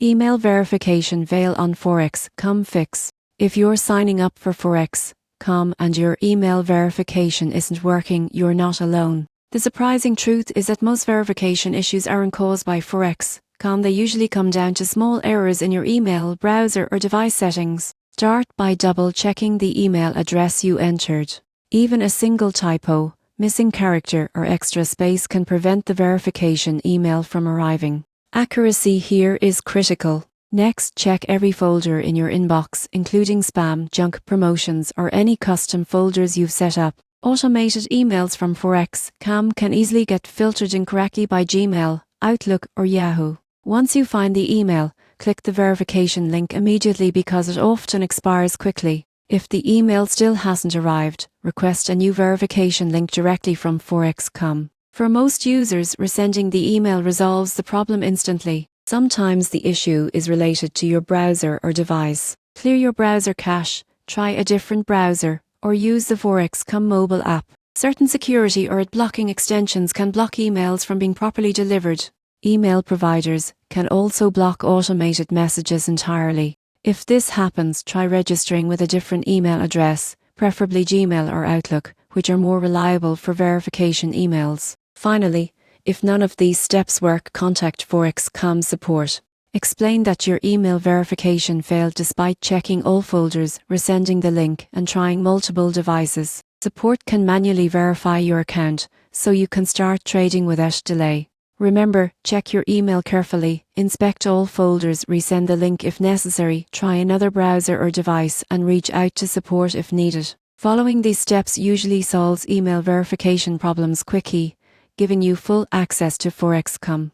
Email verification fail on FOREXcom Fix. If you're signing up for FOREXcom and your email verification isn't working, you're not alone. The surprising truth is that most verification issues aren't caused by FOREXcom. They usually come down to small errors in your email, browser, or device settings. Start by double-checking the email address you entered. Even a single typo, missing character, or extra space can prevent the verification email from arriving. Accuracy here is critical. Next, check every folder in your inbox, including spam, junk, promotions, or any custom folders you've set up. Automated emails from FOREXcom can easily get filtered incorrectly by Gmail, Outlook, or Yahoo. Once you find the email, click the verification link immediately because it often expires quickly. If the email still hasn't arrived, request a new verification link directly from FOREXcom. For most users, resending the email resolves the problem instantly. Sometimes the issue is related to your browser or device. Clear your browser cache, try a different browser, or use the FOREXcom mobile app. Certain security or blocking extensions can block emails from being properly delivered. Email providers can also block automated messages entirely. If this happens, try registering with a different email address, preferably Gmail or Outlook, which are more reliable for verification emails. Finally, if none of these steps work, contact FOREXcom support. Explain that your email verification failed despite checking all folders, resending the link, and trying multiple devices. Support can manually verify your account, so you can start trading without delay. Remember, check your email carefully, inspect all folders, resend the link if necessary, try another browser or device, and reach out to support if needed. Following these steps usually solves email verification problems quickly, giving you full access to FOREXcom.